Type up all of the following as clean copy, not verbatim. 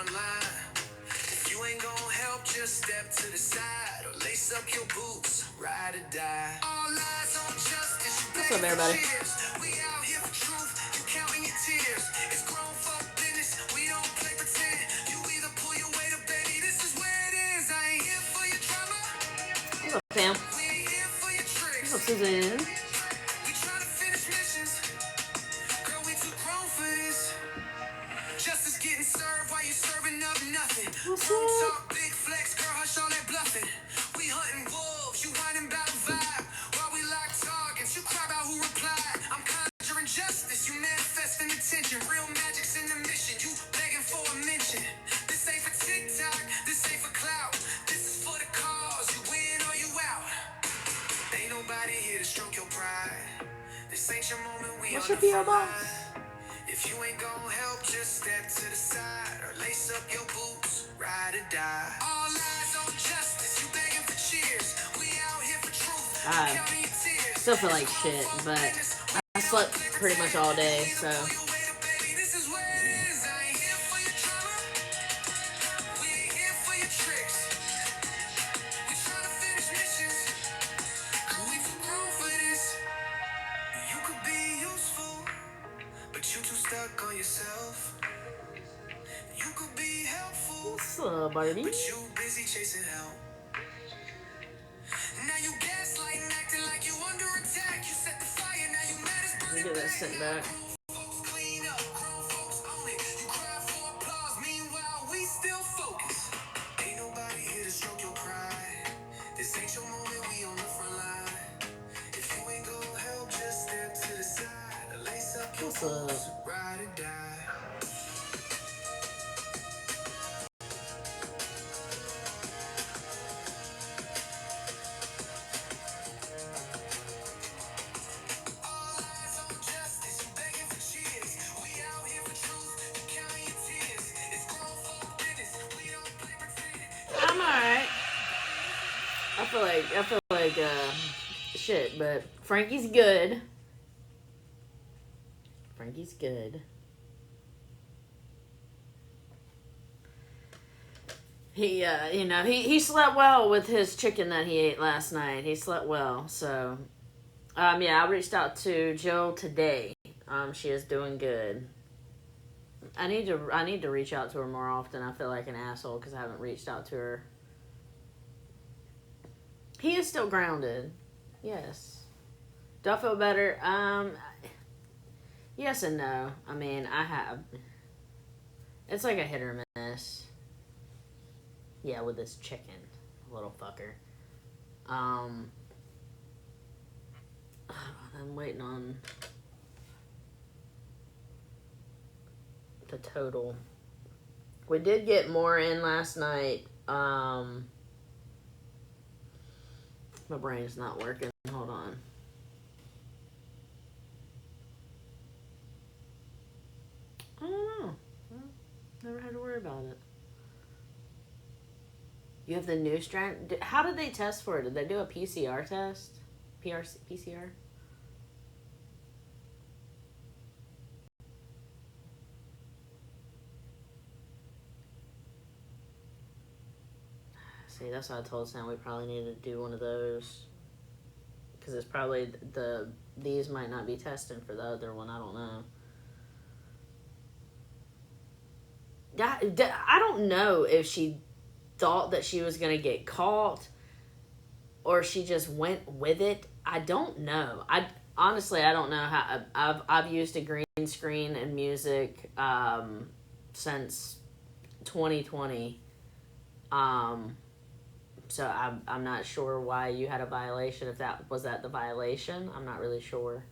front line. If you ain't gonna help, just step to the side or lace up your boots, ride or die. All eyes on justice. What's up, everybody? We out here for truth. You counting your tears. It's grown folk business. We don't play pretend. You either pull your weight or baby, this is where it is. I ain't here for your drama. What's up, Sam? We ain't here for your tricks. What's up, Suzanne? We trying to finish missions. Girl, we too grown for this. Justice getting served while you serving up nothing. Don't talk big flex, girl, hush all that bluffing. We hunting wolves, you whining about the vibe. While we lock targets, you cry about who replied. I'm conjuring justice, you manifesting attention. Real magic's in the mission, you begging for a mention. This ain't for TikTok, this ain't for clout. This is for the cause, you win or you out. Ain't nobody here to stroke your pride. This ain't your moment, we What's on your the P.O. front box? line. If you ain't gonna help, just step to the side or lace up your boots, ride or die. All eyes on justice, you begging for cheers. We out here for truth. I Counting your tears. still feel like shit, but I slept pretty much all day, so. This is where it is. I ain't here for your drama. We ain't here for your tricks. We trying to finish missions. Girl, we too grown for this. You could be useful, but you too stuck on yourself. You could be helpful, What's up, Barbie? but you busy chasing help. Now you gaslighting, acting like you under attack. You set the fire, now you mad as Let me burning get that sent back. folks clean up, grown folks own it. You cry for applause, meanwhile we still focus. Ain't nobody here to stroke your pride. This ain't your moment, we on the front line. If you ain't gonna help, just step to the side or lace up your What's up? boots, ride or die. All eyes on justice, you begging for cheers. We out here for truth, you counting your tears. It's grown folk business, we don't play pretend. I'm alright. I feel like shit, but Frankie's good. Frankie's good. He, he slept well with his chicken that he ate last night. He slept well, so, yeah, I reached out to Jill today. She is doing good. I need to reach out to her more often. I feel like an asshole because I haven't reached out to her. He is still grounded. Yes. Do I feel better? Yes and no. I mean, I have. It's like a hit or miss. Yeah, with this chicken, little fucker. I'm waiting on the total. We did get more in last night. My brain's not working. Hold on. I don't know. Never had to worry about it. You have the new strand. How did they test for it? Did they do a PCR test? PCR? See, that's what I told Sam. We probably need to do one of those. Because it's probably these might not be testing for the other one. I don't know. I don't know if she thought that she was going to get caught or she just went with it. I don't know. Honestly, I don't know how. I've used a green screen in music since 2020. So I'm not sure why you had a violation. If that was the violation, I'm not really sure.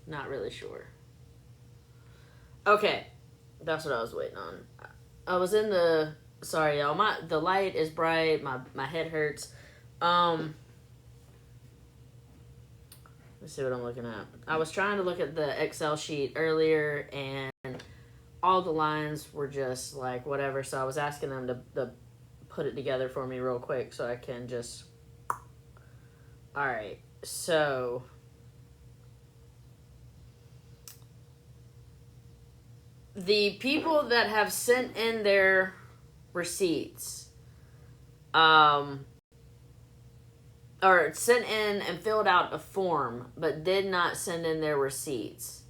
Not really sure. Okay, that's what I was waiting on. I was in the. Sorry, y'all. The light is bright. My head hurts. Let's see what I'm looking at. I was trying to look at the Excel sheet earlier, and all the lines were just like whatever. So I was asking them to put it together for me real quick so I can just. All right. So the people that have sent in their receipts, or sent in and filled out a form, but did not send in their receipts,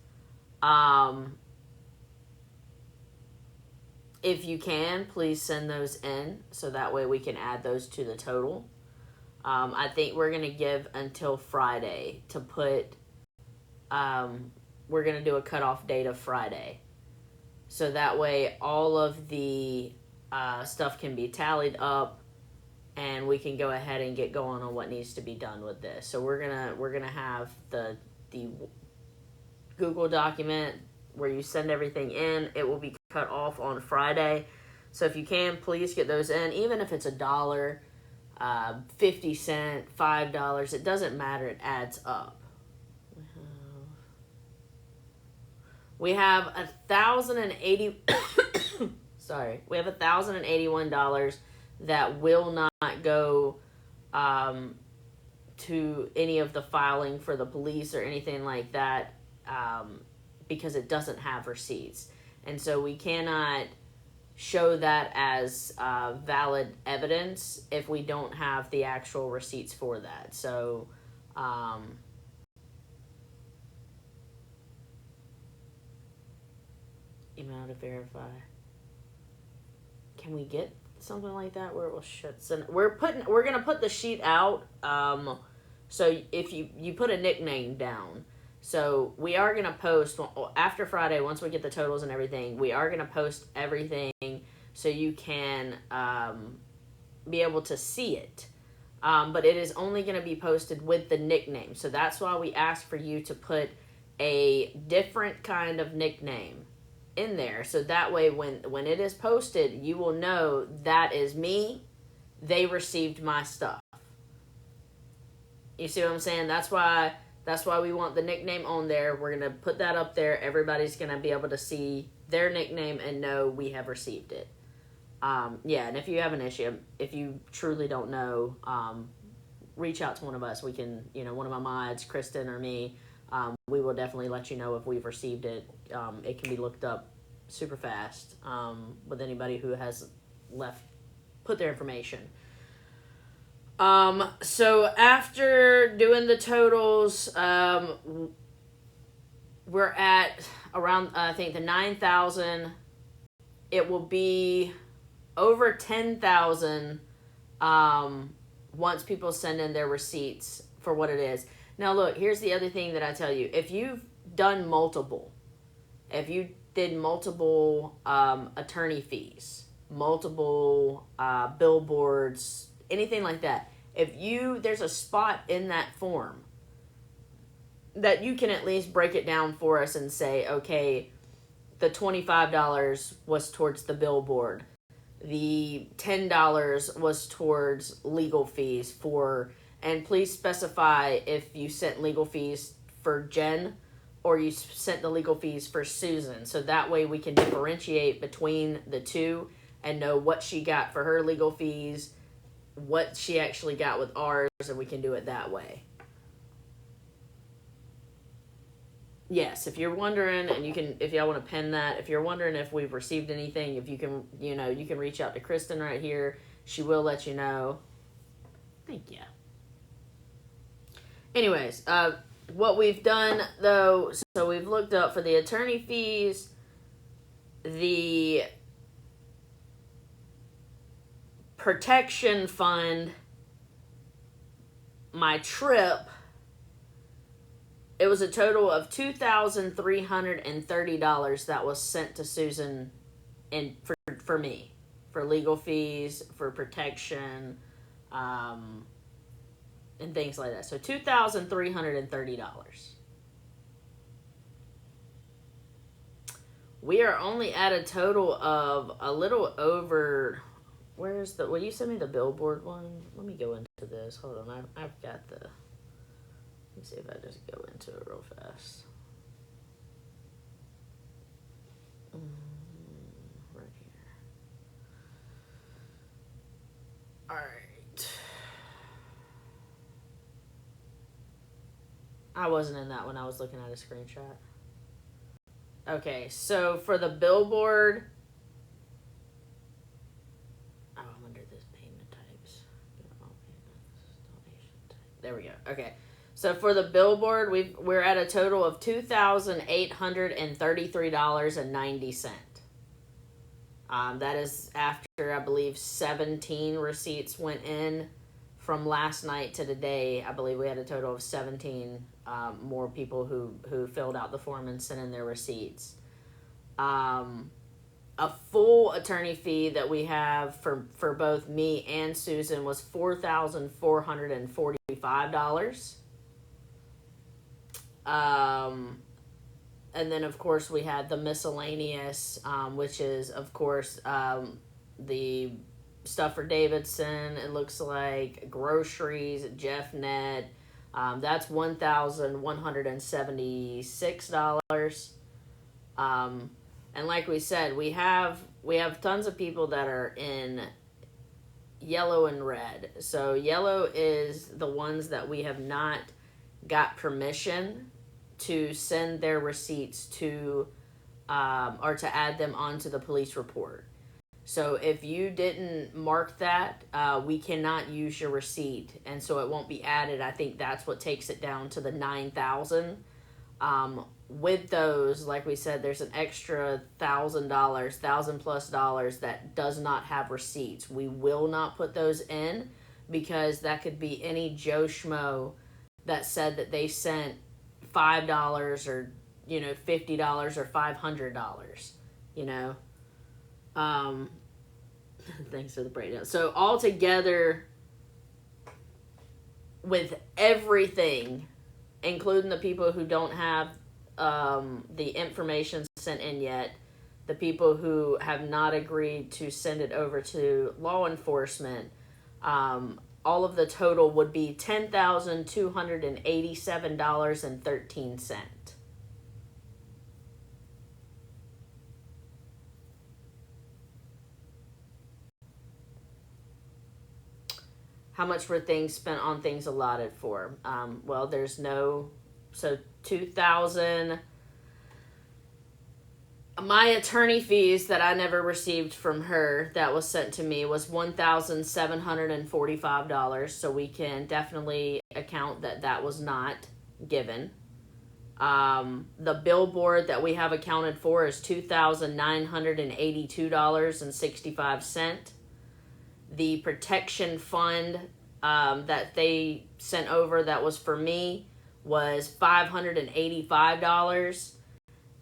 if you can, please send those in so that way we can add those to the total. I think we're going to give until Friday to put, we're going to do a cutoff date of Friday. So that way all of the stuff can be tallied up and we can go ahead and get going on what needs to be done with this. So we're gonna have the Google document where you send everything in. It will be cut off on Friday. So if you can, please get those in, even if it's $1, 50 cents, $5. It doesn't matter. It adds up. We have 1,080. Sorry, we have $1,081 that will not go to any of the filing for the police or anything like that, because it doesn't have receipts, and so we cannot show that as valid evidence if we don't have the actual receipts for that. So email to verify. Can we get something like that where it will shut? So we're gonna put the sheet out. So if you put a nickname down, so we are gonna post after Friday, once we get the totals and everything. We are gonna post everything so you can be able to see it. But it is only gonna be posted with the nickname. So that's why we ask for you to put a different kind of nickname in there, so that way when it is posted, you will know that is me. They received my stuff. You see what I'm saying? That's why we want the nickname on there. We're gonna put that up there. Everybody's gonna be able to see their nickname and know we have received it. Yeah, and if you have an issue, if you truly don't know, reach out to one of us. We can, one of my mods, Kristen or me, we will definitely let you know if we've received it. It can be looked up super fast with anybody who has put their information. So after doing the totals, we're at around, I think, the 9,000. It will be over 10,000 once people send in their receipts for what it is. Now, look, here's the other thing that I tell you. If you've done if you did multiple attorney fees, multiple billboards, anything like that, there's a spot in that form that you can at least break it down for us and say, okay, the $25 was towards the billboard. The $10 was towards legal fees and please specify if you sent legal fees for Jen or you sent the legal fees for Susan. So that way we can differentiate between the two and know what she got for her legal fees, what she actually got with ours, and we can do it that way. Yes, if you're wondering, and if y'all want to pen that, if you're wondering if we've received anything, if you can, you can reach out to Kristen right here. She will let you know. Thank you. Anyways, what we've done, though, so we've looked up for the attorney fees, the protection fund, my trip. It was a total of $2,330 that was sent to Susan and for me, for legal fees, for protection, and things like that. So $2,330. We are only at a total of a little over. Will you send me the billboard one? Let me go into this. Hold on, I've got the. Let me see if I just go into it real fast. Right here. All right. I wasn't in that when I was looking at a screenshot. Okay, so for the billboard, oh, I'm under this payment types. There we go. Okay, so for the billboard, we're at a total of $2,833.90. That is after, I believe, 17 receipts went in from last night to today. I believe we had a total of 17 more people who filled out the form and sent in their receipts. A full attorney fee that we have for both me and Susan was $4,445. And then, of course, we had the miscellaneous, which is, of course, the stuff for Davidson. It looks like groceries, JeffNet. That's $1,176. And like we said, we have tons of people that are in yellow and red. So yellow is the ones that we have not got permission to send their receipts to or to add them onto the police report. So if you didn't mark that, we cannot use your receipt, and so it won't be added. I think that's what takes it down to the 9,000. With those, like we said, there's an extra $1,000, $1,000+ that does not have receipts. We will not put those in because that could be any Joe Schmo that said that they sent $5 or $50 or $500. Thanks for the breakdown. So altogether, with everything, including the people who don't have the information sent in yet, the people who have not agreed to send it over to law enforcement, all of the total would be $10,287.13. How much were things spent on things allotted for? Well, there's no, so 2,000. My attorney fees that I never received from her that was sent to me was $1,745. So we can definitely account that was not given. The billboard that we have accounted for is $2,982.65. The protection fund that they sent over that was for me was $585.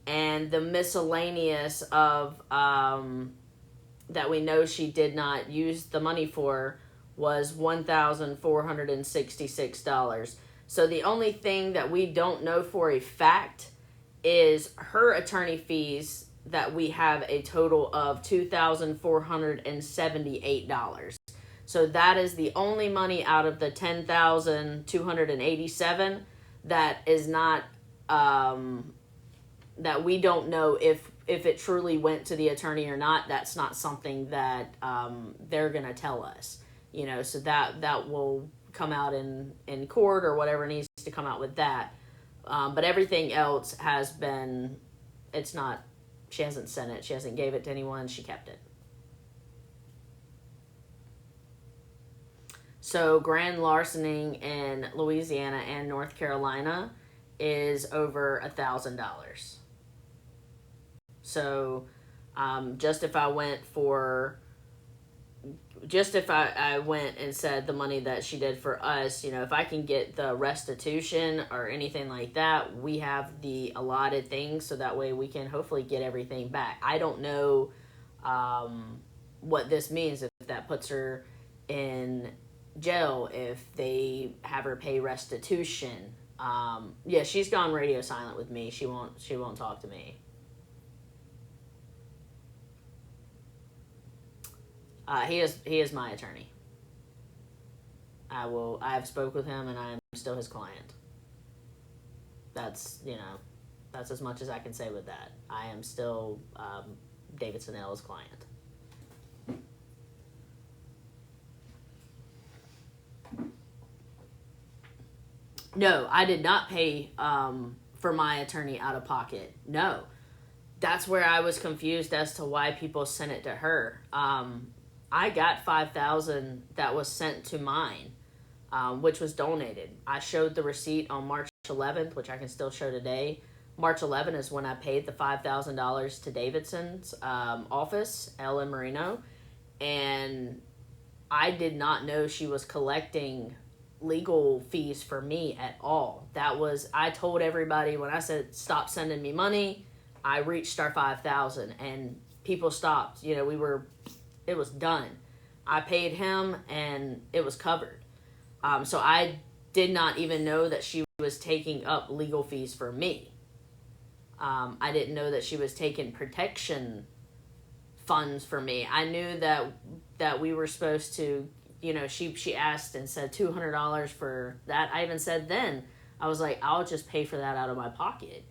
And the miscellaneous of that we know she did not use the money for was $1,466. So the only thing that we don't know for a fact is her attorney fees that we have a total of $2,478. So that is the only money out of the $10,287 that is not that we don't know if it truly went to the attorney or not. That's not something that they're going to tell us, so that will come out in court or whatever needs to come out with that. But everything else has been, it's not, she hasn't sent it. She hasn't gave it to anyone. She kept it. So grand larcening in Louisiana and North Carolina is over $1,000. So just if I went and said the money that she did for us, if I can get the restitution or anything like that, we have the allotted things, so that way we can hopefully get everything back. I don't know what this means, if that puts her in jail, if they have her pay restitution. Yeah, she's gone radio silent with me. She won't talk to me. He is my attorney. I have spoke with him, and I am still his client. That's as much as I can say with that. I am still David Sonnell's client. No, I did not pay for my attorney out of pocket. No. That's where I was confused as to why people sent it to her. I got $5,000 that was sent to mine, which was donated. I showed the receipt on March 11th, which I can still show today. March 11th is when I paid the $5,000 to Davidson's office, LM Marino, and I did not know she was collecting legal fees for me at all. I told everybody when I said stop sending me money, I reached our 5,000 and people stopped. It was done. I paid him and it was covered. So I did not even know that she was taking up legal fees for me. I didn't know that she was taking protection funds for me. I knew that we were supposed to, she asked and said $200 for that. I even said then, I was like, I'll just pay for that out of my pocket.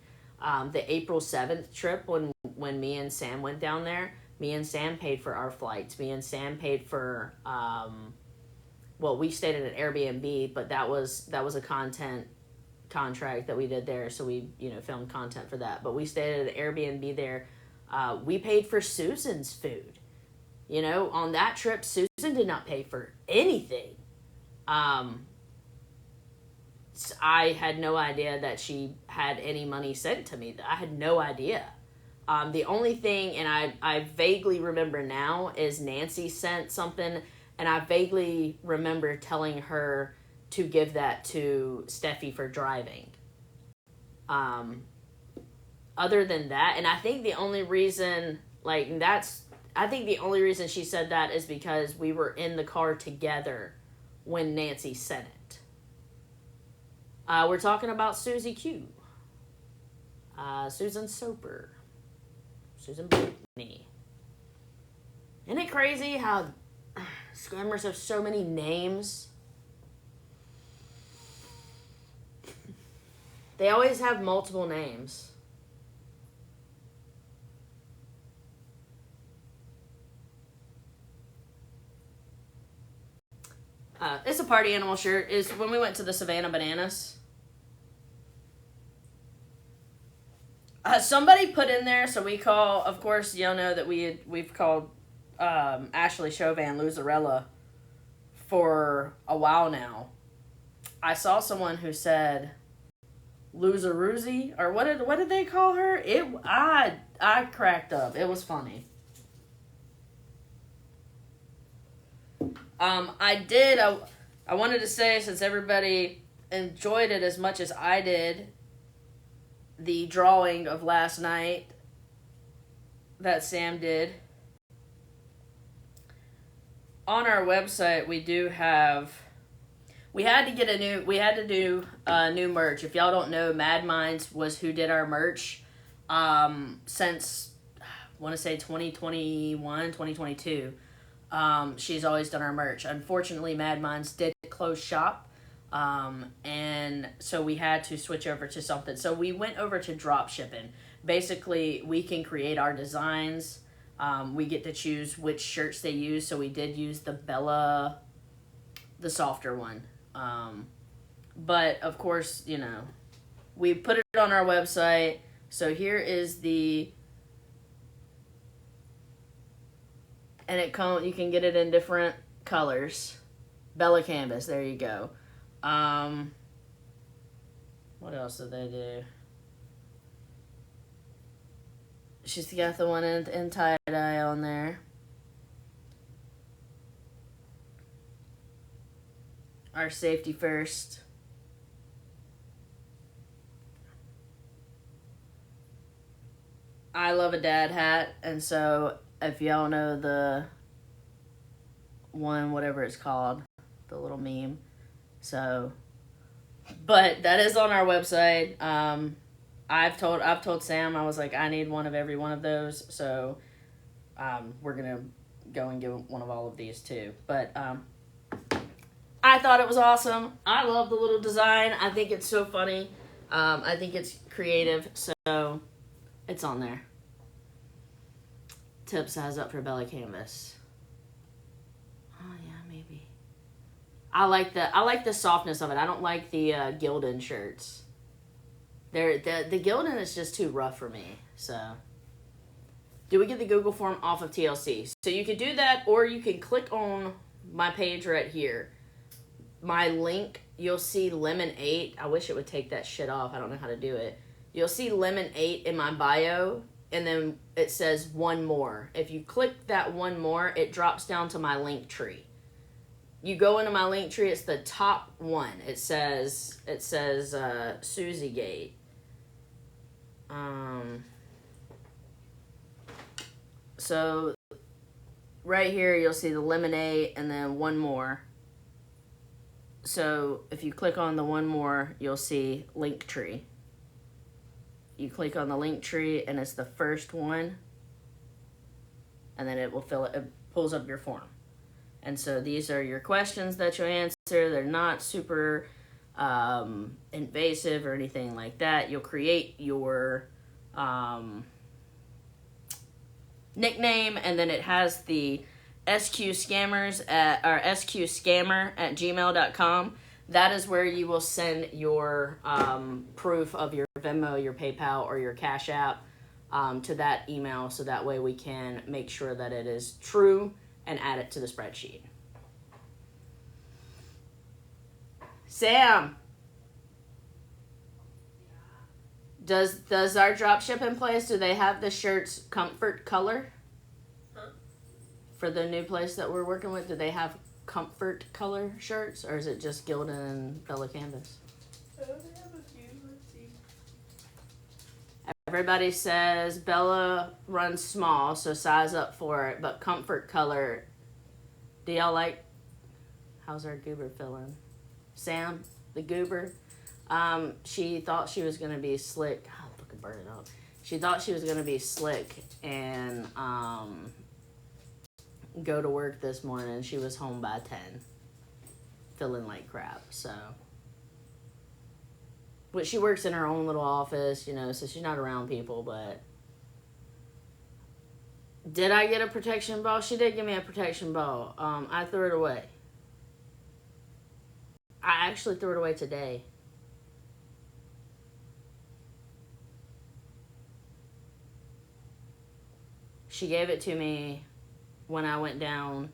The April 7th trip when me and Sam went down there, me and Sam paid for our flights. Me and Sam paid for, we stayed at an Airbnb, but that was a content contract that we did there. So we, filmed content for that. But we stayed at an Airbnb there. We paid for Susan's food. On that trip, Susan did not pay for anything. I had no idea that she had any money sent to me. I had no idea. The only thing, and I vaguely remember now, is Nancy sent something, and I vaguely remember telling her to give that to Steffi for driving. Other than that, and I think the only reason, she said that is because we were in the car together when Nancy sent it. We're talking about Susie Q. Susan Soper. Susan Brittany. Isn't it crazy how scammers have so many names? They always have multiple names. It's a party animal shirt. Is when we went to the Savannah Bananas. Somebody put in there, so we call, of course, y'all know that we've called Ashley Chauvin Luzarella for a while now. I saw someone who said Loseroozy, or what did they call her? I cracked up. It was funny. I wanted to say, since everybody enjoyed it as much as I did, the drawing of last night that Sam did. On our website, we do have... We had to do new merch. If y'all don't know, Mad Minds was who did our merch since, I want to say 2021, 2022. She's always done our merch. Unfortunately, Mad Minds did close shop, and so we had to switch over to something. So we went over to drop shipping. Basically, we can create our designs. We get to choose which shirts they use. So we did use the Bella, the softer one. But of course, we put it on our website. So here is and you can get it in different colors. Bella Canvas, there you go. What else did they do? She's got the one in tie-dye on there. Our safety first. I love a dad hat, and so if y'all know the one, whatever it's called, the little meme. So, but that is on our website. I've told Sam, I was like, I need one of every one of those. So, we're gonna go and get one of all of these too. But I thought it was awesome. I love the little design. I think it's so funny. I think it's creative. So, it's on there. Tip size up for Bella Canvas. Oh, yeah, maybe. I like the softness of it. I don't like the Gildan shirts. The Gildan is just too rough for me. So, do we get the Google form off of TLC? So you can do that, or you can click on my page right here. My link, you'll see Lemon 8. I wish it would take that shit off. I don't know how to do it. You'll see Lemon 8 in my bio, and then it says one more. If you click that one more, it drops down to my link tree. You go into my link tree, it's the top one. It says Susie Gate. So right here you'll see the lemonade and then one more. So if you click on the one more, you'll see link tree. You click on the link tree and it's the first one, and then it will it pulls up your form. And so these are your questions that you answer. They're not super invasive or anything like that. You'll create your nickname, and then it has the sqscammer at gmail.com. That is where you will send your proof of your Venmo, your PayPal, or your Cash App to that email, so that way we can make sure that it is true and add it to the spreadsheet. Sam, does our drop shipping place, do they have the shirts comfort color? Huh? For the new place that we're working with, do they have comfort color shirts, or is it just Gildan and Bella Canvas? Oh, they have a few. Let's see. Everybody says Bella runs small, so size up for it, but comfort color. Do y'all like? How's our goober feeling? Sam, the goober. She thought she was gonna be slick. Oh, look at burn it up. She thought she was gonna be slick and go to work this morning. She was home by 10, feeling like crap. So, but she works in her own little office, you know, so she's not around people. But did I get a protection ball? She did give me a protection ball. I threw it away. I actually threw it away today. She gave it to me when I went down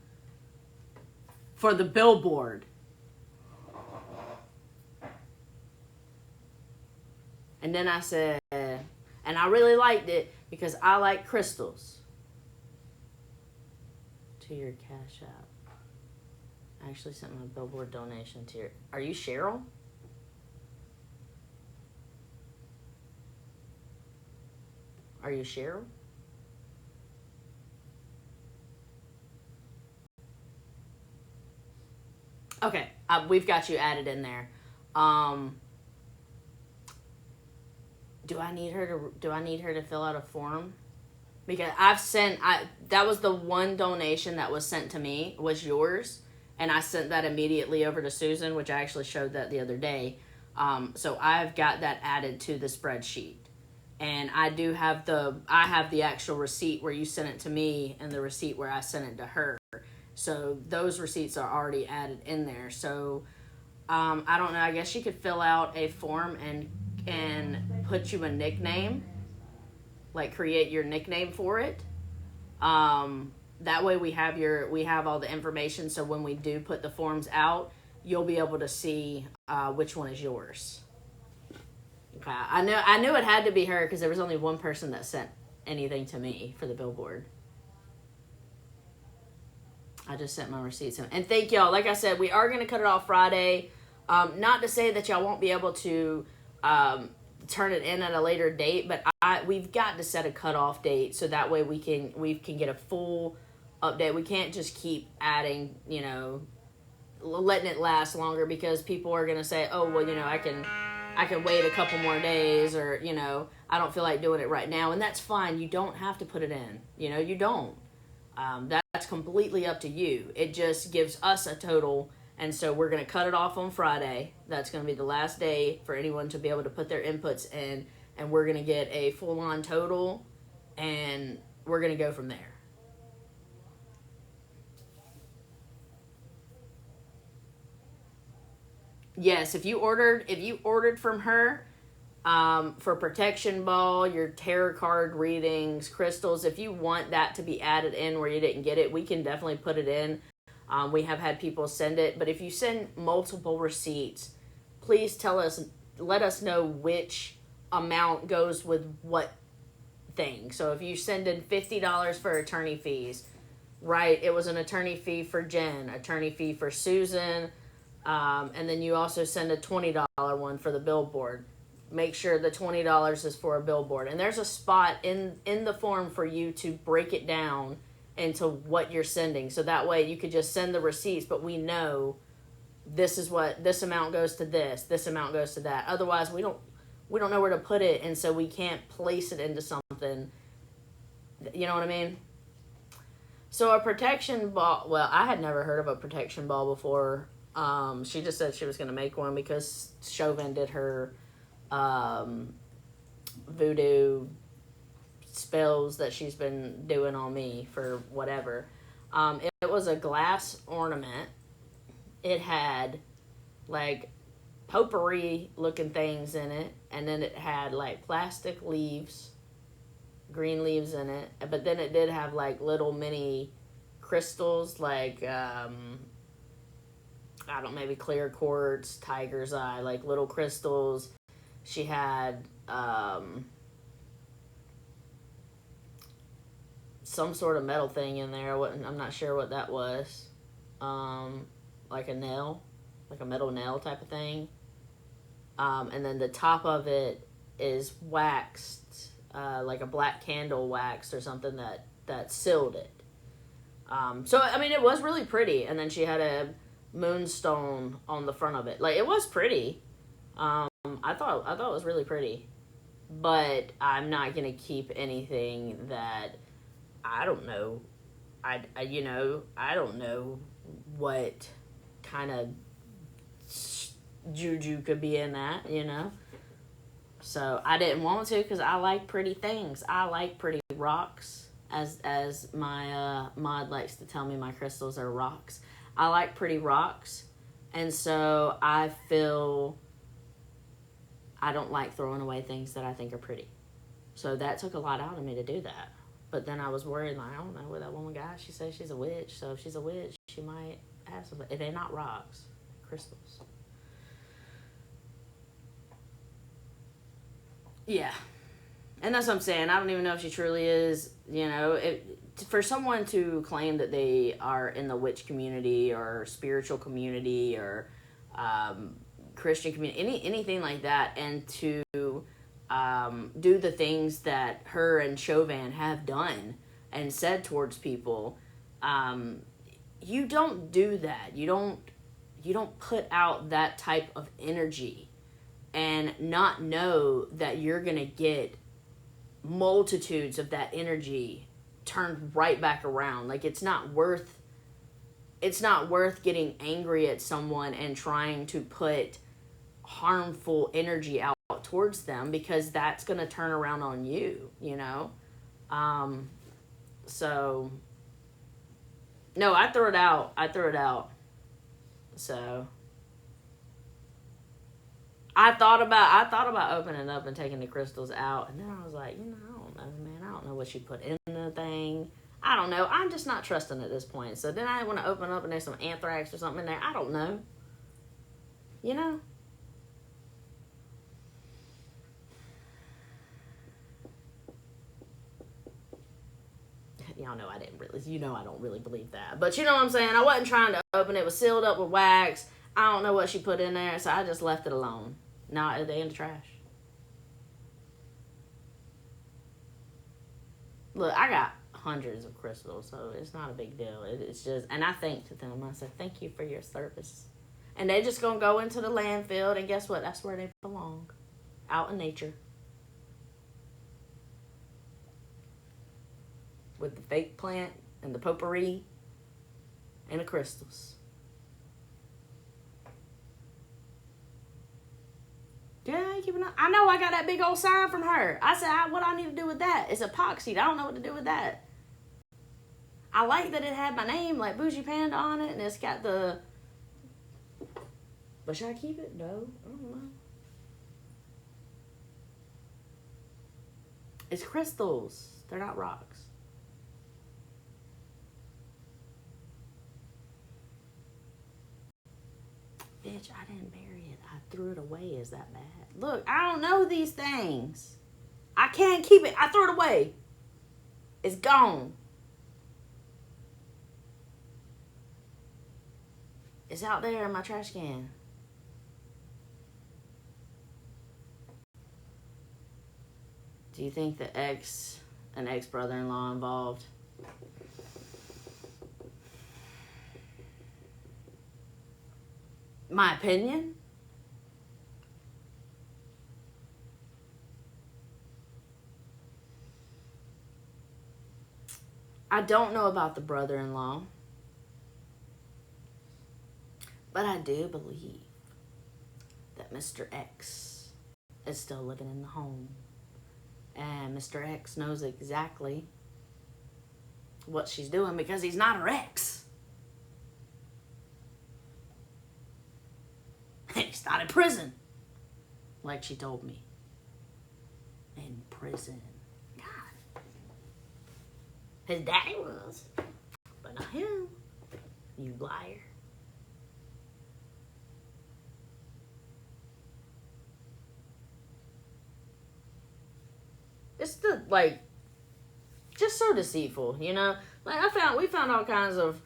for the billboard. And then I said, and I really liked it because I like crystals. To your Cash App. I actually sent my billboard donation to your... Are you Cheryl? Are you Cheryl? Okay, we've got you added in there. Do I need her to fill out a form? Because that was the one donation that was sent to me, was yours. And I sent that immediately over to Susan, which I actually showed that the other day. So I've got that added to the spreadsheet. And I have the actual receipt where you sent it to me and the receipt where I sent it to her. So those receipts are already added in there. So I don't know. I guess you could fill out a form and put you a nickname, like create your nickname for it. That way we have all the information. So when we do put the forms out, you'll be able to see which one is yours. Okay, I knew it had to be her because there was only one person that sent anything to me for the billboard. I just sent my receipts in. And thank y'all. Like I said, we are going to cut it off Friday. Not to say that y'all won't be able to turn it in at a later date, but we've got to set a cutoff date so that way we can get a full update. We can't just keep adding, you know, letting it last longer because people are going to say, oh, well, you know, I can wait a couple more days, or, you know, I don't feel like doing it right now. And that's fine. You don't have to put it in. You know, you don't. That's completely up to you. It just gives us a total. And so we're going to cut it off on Friday. That's going to be the last day for anyone to be able to put their inputs in. And we're going to get a full-on total. And we're going to go from there. Yes, if you ordered from her, for protection ball, your tarot card readings, crystals, if you want that to be added in where you didn't get it, we can definitely put it in. We have had people send it, but if you send multiple receipts, please let us know which amount goes with what thing. So if you send in $50 for attorney fees, right, it was an attorney fee for Jen, attorney fee for Susan, and then you also send a $20 one for the billboard. Make sure the $20 is for a billboard. And there's a spot in the form for you to break it down into what you're sending. So that way you could just send the receipts, but we know this is what this amount goes to this amount goes to that. Otherwise we don't know where to put it, and so we can't place it into something. You know what I mean? So a protection ball, well, I had never heard of a protection ball before. She just said she was going to make one because Chauvin did her voodoo spells that she's been doing on me for whatever. It was a glass ornament. It had like potpourri looking things in it, and then it had like plastic leaves, green leaves in it, but then it did have like little mini crystals, like I don't know, maybe clear quartz, tiger's eye, like little crystals. She had some sort of metal thing in there. I'm not sure what that was. Like a nail, like a metal nail type of thing. And then the top of it is waxed, like a black candle waxed or something that sealed it. So I mean, it was really pretty. And then she had a moonstone on the front of it. Like, it was pretty. I thought it was really pretty, but I'm not gonna keep anything that I don't know. I don't know what kind of juju could be in that, So I didn't want to, because I like pretty things. I like pretty rocks, as my mod likes to tell me, my crystals are rocks. I like pretty rocks, and so I feel I don't like throwing away things that I think are pretty. So that took a lot out of me to do that. But then I was worried, like, I don't know where that woman got. She says she's a witch, so if she's a witch, she might have some. They're not rocks, crystals. Yeah. And that's what I'm saying. I don't even know if she truly is, for someone to claim that they are in the witch community or spiritual community or Christian community, anything like that, and to do the things that her and Chauvin have done and said towards people, you don't do that. You don't put out that type of energy and not know that you're gonna get multitudes of that energy turned right back around. Like, it's not worth getting angry at someone and trying to put harmful energy out towards them, because that's going to turn around on you, so no, I threw it out. So I thought about opening it up and taking the crystals out, and then I was like, I don't know, man. I don't know what she put in the thing. I don't know. I'm just not trusting at this point. So then I want to open up and there's some anthrax or something in there. I don't know. Y'all know I didn't really, I don't really believe that. But you know what I'm saying? I wasn't trying to open it. It was sealed up with wax. I don't know what she put in there, so I just left it alone. Now they in the trash. Look, I got hundreds of crystals, so it's not a big deal. It's just, and I thanked them. I said, thank you for your service. And they're just going to go into the landfill, and guess what? That's where they belong. Out in nature. With the fake plant and the potpourri and the crystals. Yeah, keeping up. I know I got that big old sign from her. I said, what I need to do with that? It's epoxied. I don't know what to do with that. I like that it had my name, like Bouji Panda, on it, and it's got the But should I keep it? No. I don't know. It's crystals. They're not rocks. Bitch, I didn't bury it. I threw it away. Is that bad? Look, I don't know these things. I can't keep it. I threw it away. It's gone. It's out there in my trash can. Do you think the an ex-brother-in-law involved? My opinion? I don't know about the brother-in-law. But I do believe that Mr. X is still living in the home. And Mr. X knows exactly what she's doing because he's not her ex. And he's not in prison. Like she told me. In prison. God. His daddy was. But not him. You liar. It's just so deceitful, you know. Like we found all kinds of.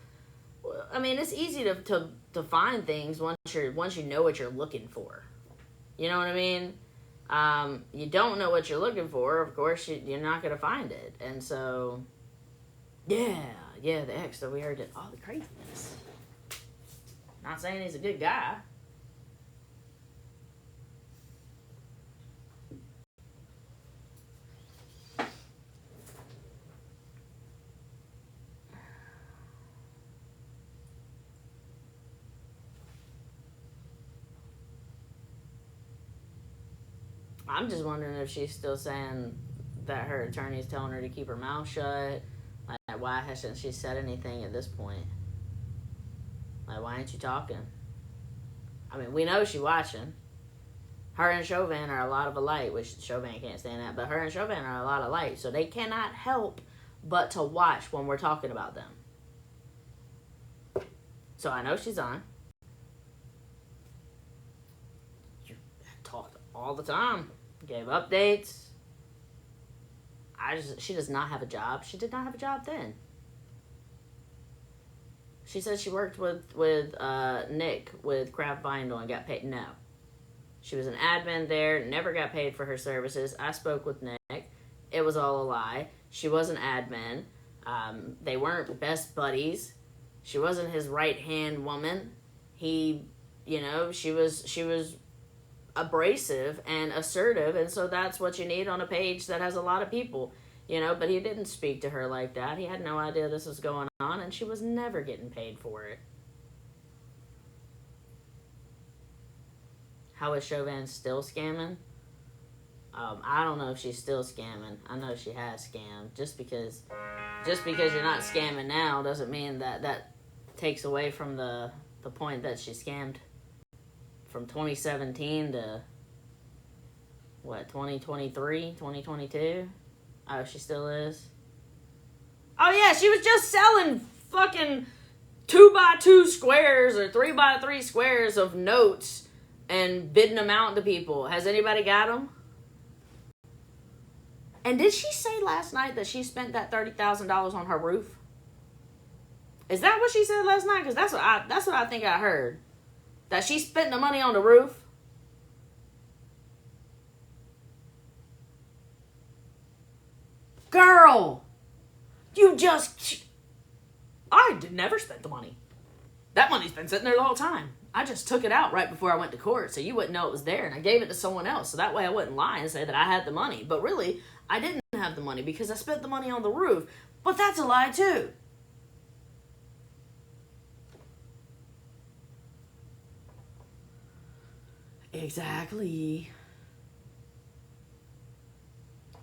I mean, it's easy to find things once you know what you're looking for. You know what I mean? You don't know what you're looking for, of course you're not gonna find it, and so. Yeah, the ex that we heard did all the craziness. Not saying he's a good guy. I'm just wondering if she's still saying that her attorney's telling her to keep her mouth shut. Like, why hasn't she said anything at this point? Like, why ain't you talking? I mean, we know she's watching. Her and Chauvin are a lot of alike, which Chauvin can't stand that, but her and Chauvin are a lot alike, so they cannot help but to watch when we're talking about them. So I know she's on. You talked all the time. Gave updates. She does not have a job. She did not have a job then. She said she worked with Nick with Kraft Vinyl and got paid. No. She was an admin there, never got paid for her services. I spoke with Nick. It was all a lie. She was an admin. They weren't best buddies. She wasn't his right-hand woman. She was abrasive and assertive, and so that's what you need on a page that has a lot of people, but he didn't speak to her like that. He had no idea this was going on, and she was never getting paid for it. How is Chauvin still scamming? I don't know if she's still scamming. I know she has scammed. Just because you're not scamming now doesn't mean that takes away from the point that she scammed from 2017 to, 2023, 2022? Oh, she still is? Oh, yeah, she was just selling fucking 2x2 squares or 3x3 squares of notes and bidding them out to people. Has anybody got them? And did she say last night that she spent that $30,000 on her roof? Is that what she said last night? Because that's what I think I heard. That she spent the money on the roof? Girl! I never spent the money. That money's been sitting there the whole time. I just took it out right before I went to court, so you wouldn't know it was there, and I gave it to someone else, so that way I wouldn't lie and say that I had the money. But really, I didn't have the money because I spent the money on the roof. But that's a lie, too. Exactly.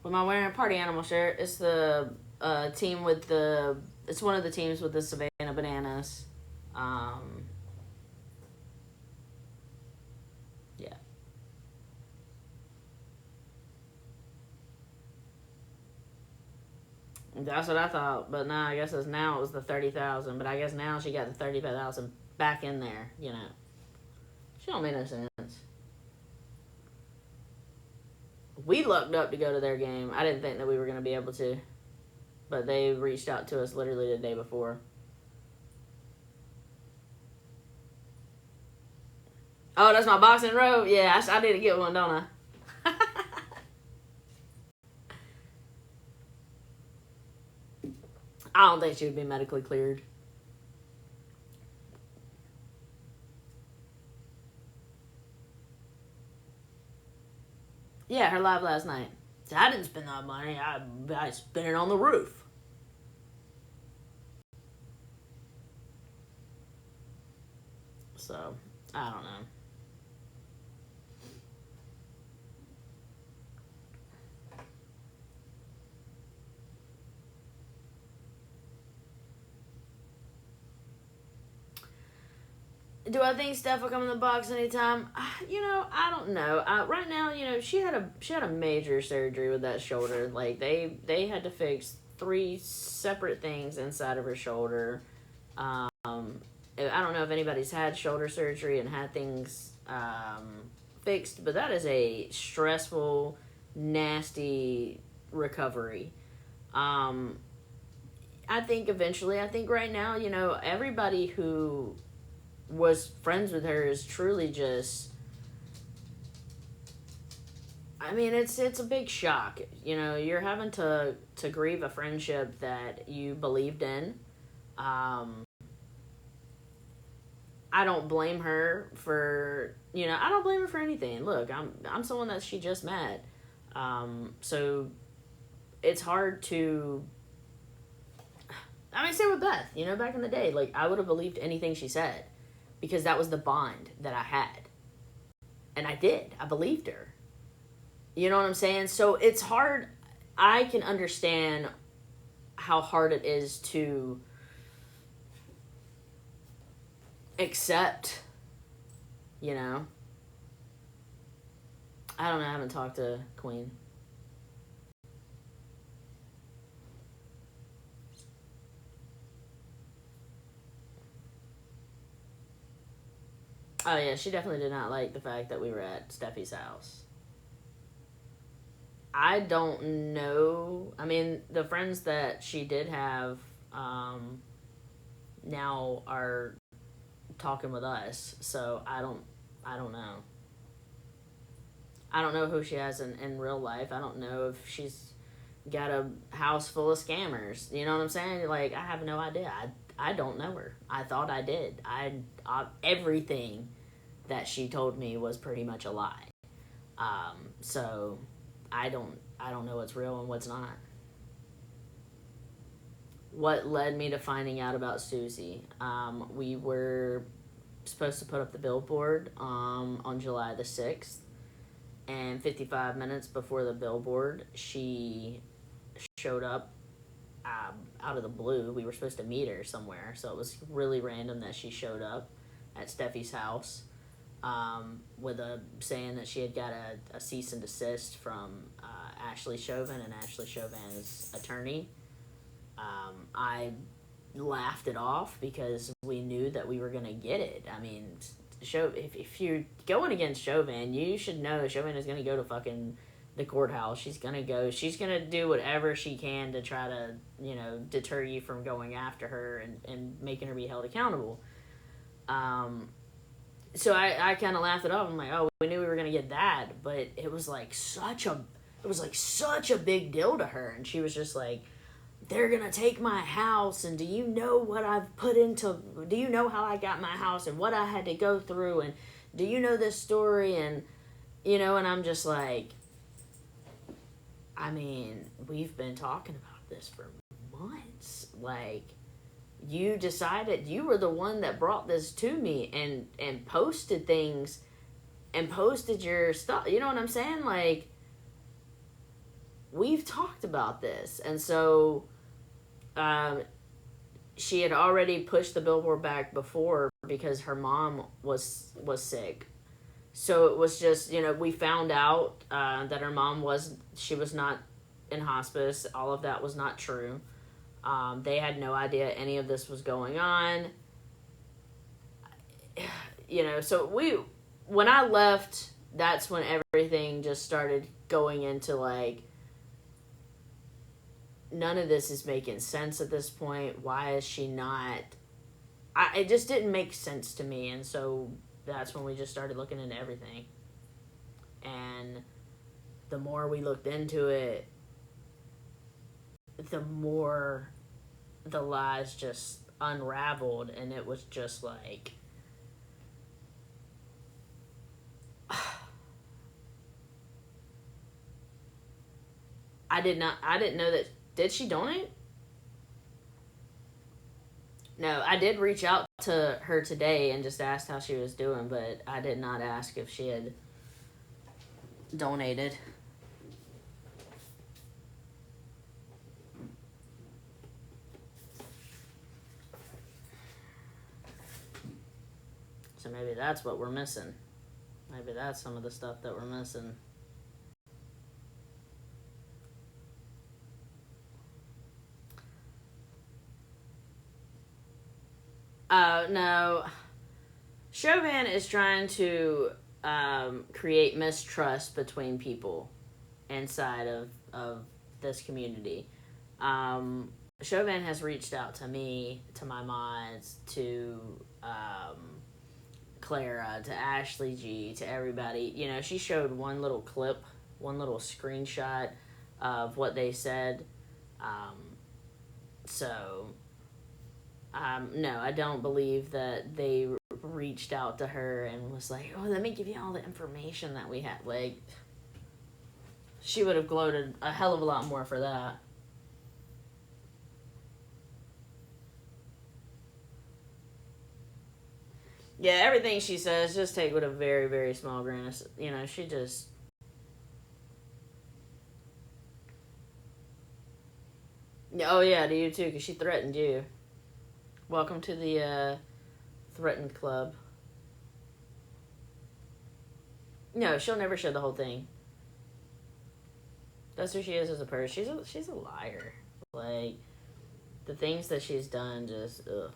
Well, I'm wearing a party animal shirt. It's the team with it's one of the teams with the Savannah Bananas. That's what I thought, but now I guess it's now it was the 30,000. But I guess now she got the 35,000 back in there. You know, she don't make no sense. We lucked up to go to their game. I didn't think that we were gonna be able to, but they reached out to us literally the day before. Oh, that's my boxing robe. Yeah, I need to get one, don't I? I don't think she would be medically cleared. Yeah, her live last night. So I didn't spend that money. I spent it on the roof. So, I don't know. Do I think Steph will come in the box anytime? I don't know. Right now, she had a major surgery with that shoulder. Like they had to fix 3 separate things inside of her shoulder. I don't know if anybody's had shoulder surgery and had things fixed, but that is a stressful, nasty recovery. I think right now, everybody who was friends with her is truly just, I mean, it's a big shock. You're having to grieve a friendship that you believed in. I don't blame her for, I don't blame her for anything. Look, I'm someone that she just met. So it's hard to, I mean, same with Beth, back in the day, like I would have believed anything she said because that was the bond that I had. And I did. I believed her. You know what I'm saying? So it's hard. I can understand how hard it is to accept, I don't know. I haven't talked to Queen. Oh, yeah, she definitely did not like the fact that we were at Steffi's house. I don't know. I mean, the friends that she did have now are talking with us, so I don't know. I don't know who she has in real life. I don't know if she's got a house full of scammers. You know what I'm saying? Like, I have no idea. I don't know her. I thought I did. Everything that she told me was pretty much a lie. So I don't know what's real and what's not. What led me to finding out about Susie? We were supposed to put up the billboard on July the 6th, and 55 minutes before the billboard, she showed up out of the blue. We were supposed to meet her somewhere, so it was really random that she showed up at Steffi's house with saying that she had got a cease and desist from Ashley Chauvin and Ashley Chauvin's attorney. I laughed it off because we knew that we were going to get it. I mean, if you're going against Chauvin, you should know Chauvin is going to go to fucking the courthouse. She's going to do whatever she can to try to, deter you from going after her and making her be held accountable. So I kind of laughed it off. I'm like, oh, we knew we were going to get that, but it was like such a big deal to her. And she was just like, they're going to take my house, and do you know what I've put into, do you know how I got my house and what I had to go through, and do you know this story? And, and I'm just like, I mean, we've been talking about this for months. Like, you decided, you were the one that brought this to me and posted things and posted your stuff. You know what I'm saying? Like, we've talked about this. And so she had already pushed the billboard back before because her mom was sick. So it was just, we found out that her mom was not in hospice. All of that was not true. They had no idea any of this was going on. So when I left, that's when everything just started going into like, none of this is making sense at this point. Why is she not? It just didn't make sense to me, and so that's when we just started looking into everything. And the more we looked into it, the more the lies just unraveled, and it was just like, I didn't know that. Did she donate? No, I did reach out to her today and just asked how she was doing, but I did not ask if she had donated. So maybe that's what we're missing. Maybe that's some of the stuff that we're missing. No. Chauvin is trying to create mistrust between people inside of this community. Chauvin has reached out to me, to my mods, to Clara, to Ashley G, to everybody. She showed one little clip, one little screenshot of what they said. No, I don't believe that they reached out to her and was like, oh, let me give you all the information that we had. Like, she would have gloated a hell of a lot more for that. Yeah, everything she says, just take with a very, very small grain of, she just... Oh, yeah, to you too, because she threatened you. Welcome to the threatened club. No, she'll never show the whole thing. That's who she is as a person. She's a liar. Like, the things that she's done just, ugh.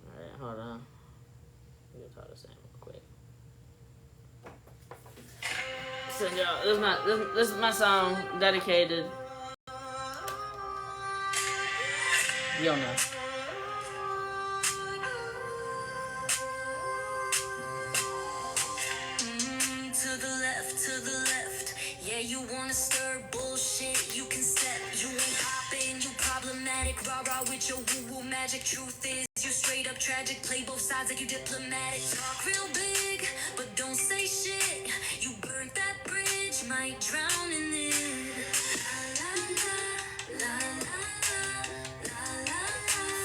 Alright, hold on. Let me try to say real quick. So, y'all, this is my song dedicated. You'll know. To the left. Yeah, you wanna stir bullshit, you can step. You ain't poppin', you problematic. Rah-rah with your woo-woo magic. Truth is, you straight up tragic. Play both sides like you diplomatic. Talk real big, but don't say shit. You burnt that bridge, might drown in it. La la la, la la la la la.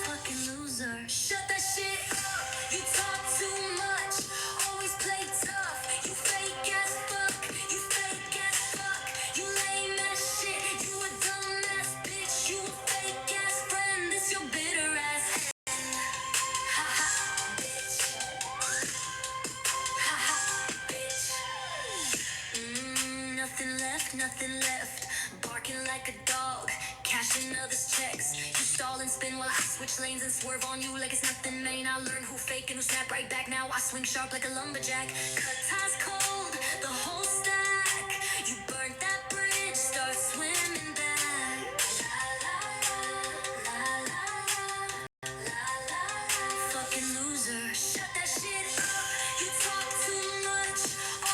Fucking loser. Shut that shit up. You talk too much. Always play tough. You fake ass fuck. You fake ass fuck. You lame ass shit. You a dumb ass bitch. You a fake ass friend. This your bitter ass end. Ha ha, bitch. Ha ha, bitch. Nothing left, nothing left. Barking like a dog. Cashing others' checks. You stall and spin while I switch lanes and swerve on you like it's nothing, man. I learn who fake and who snap right back. Now I swing sharp like a lumberjack. Cut ties cold, the whole stack. You burnt that bridge, start swimming back. La la la, la la la, fucking loser. Shut that shit up. You talk too much,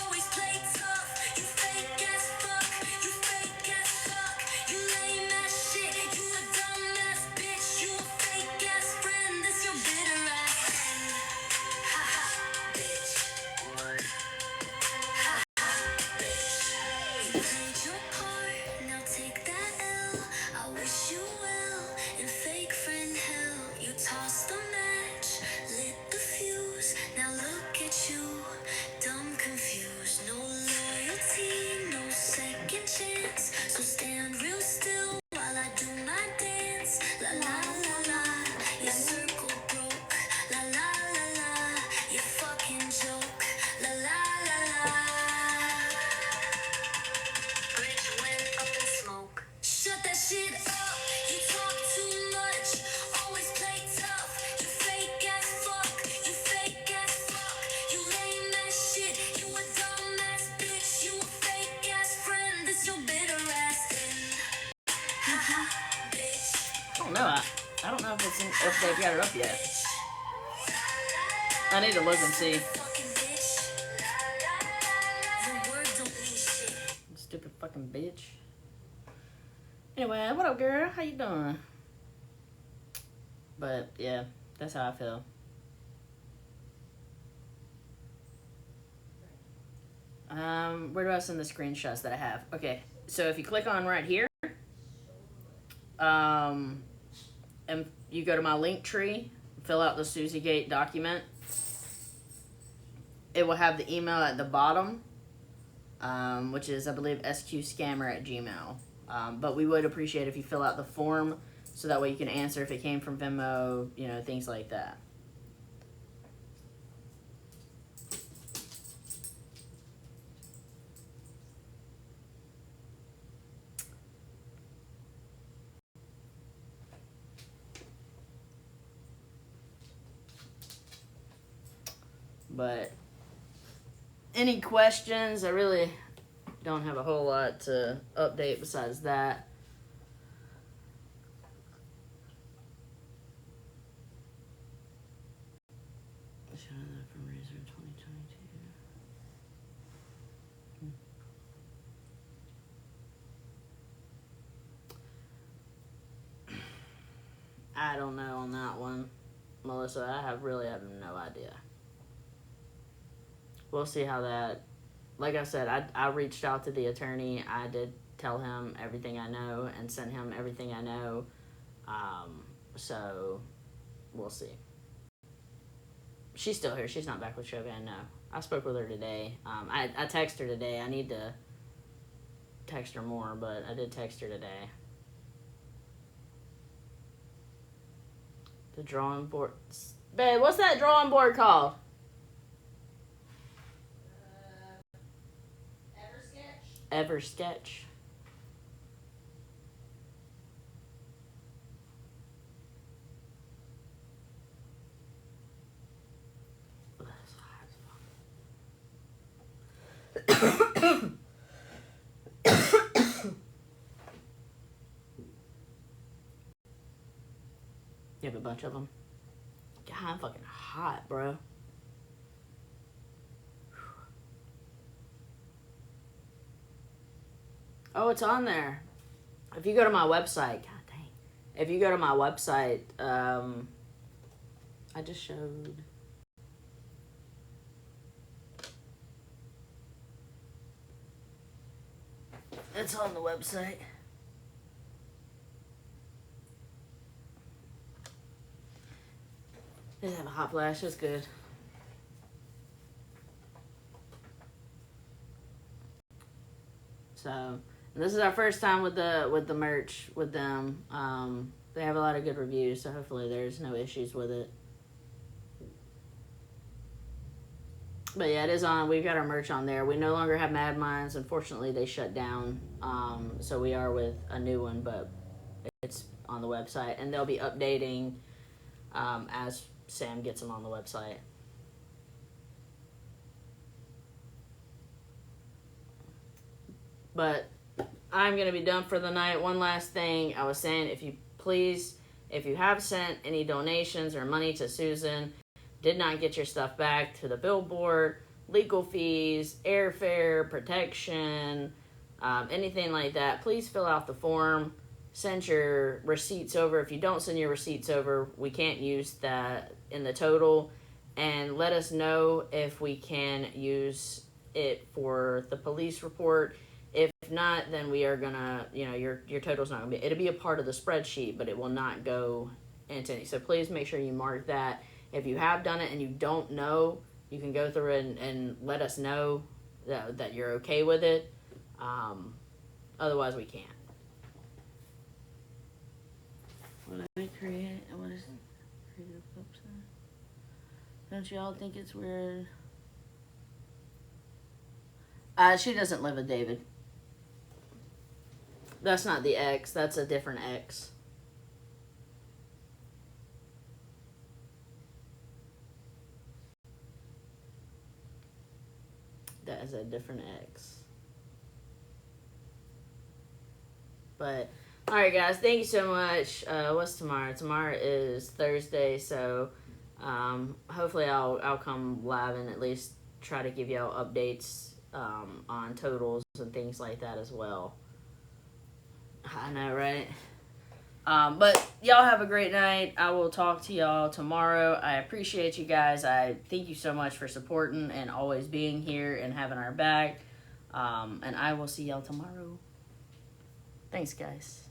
always play tough. You fake ass fuck, you fake ass fuck. You lame ass shit, you a dumb ass bitch. You a fake ass friend, this your bitter ass end. Ha ha, bitch. don't know if they've got it up yet. I need to look and see. Stupid fucking bitch. Anyway, what up, girl? How you doing? But yeah, that's how I feel. Where do I send the screenshots that I have? Okay, so if you click on right here, and you go to my link tree, fill out the Susie Gate document. It will have the email at the bottom, which is, I believe, sqscammer@gmail. But we would appreciate if you fill out the form so that way you can answer if it came from Venmo, you know, things like that. But any questions? I really don't have a whole lot to update besides that. From Razor 2022. I don't know on that one, Melissa. I really have no idea. We'll see how that. Like I said, I reached out to the attorney. I did tell him everything I know and sent him everything I know. So we'll see. She's still here. She's not back with Chauvin, no. I spoke with her today. I texted her today. I need to text her more, but I did text her today. The drawing board. Babe, what's that drawing board called? Eversketch. You have a bunch of them. God, I'm fucking hot, bro. Oh, it's on there. If you go to my website, god dang. If you go to my website, I just showed. It's on the website. Didn't have a hot flash. It was good. So, and this is our first time with the merch with them. They have a lot of good reviews, so hopefully there's no issues with it. But yeah, it is on. We've got our merch on there. We no longer have Mad Minds. Unfortunately, they shut down. So we are with a new one, but it's on the website, and they'll be updating as Sam gets them on the website. But I'm going to be done for the night. One last thing. I was saying, if you have sent any donations or money to Susan, did not get your stuff back to the billboard, legal fees, airfare, protection, anything like that, please fill out the form. Send your receipts over. If you don't send your receipts over, we can't use that in the total. And let us know if we can use it for the police report. If not, then we are gonna, your total's not gonna be. It'll be a part of the spreadsheet, but it will not go into any. So please make sure you mark that. If you have done it and you don't know, you can go through it and let us know that you're okay with it. Otherwise, we can't. What did I create? What is it? Creative website. Don't you all think it's weird? She doesn't live with David. That's not the ex. That's a different ex. That is a different ex. But All right, guys. Thank you so much. What's tomorrow? Tomorrow is Thursday, so hopefully I'll come live and at least try to give y'all updates on totals and things like that as well. I know, right? But y'all have a great night. I will talk to y'all tomorrow. I appreciate you guys. I thank you so much for supporting and always being here and having our back. And I will see y'all tomorrow. Thanks, guys.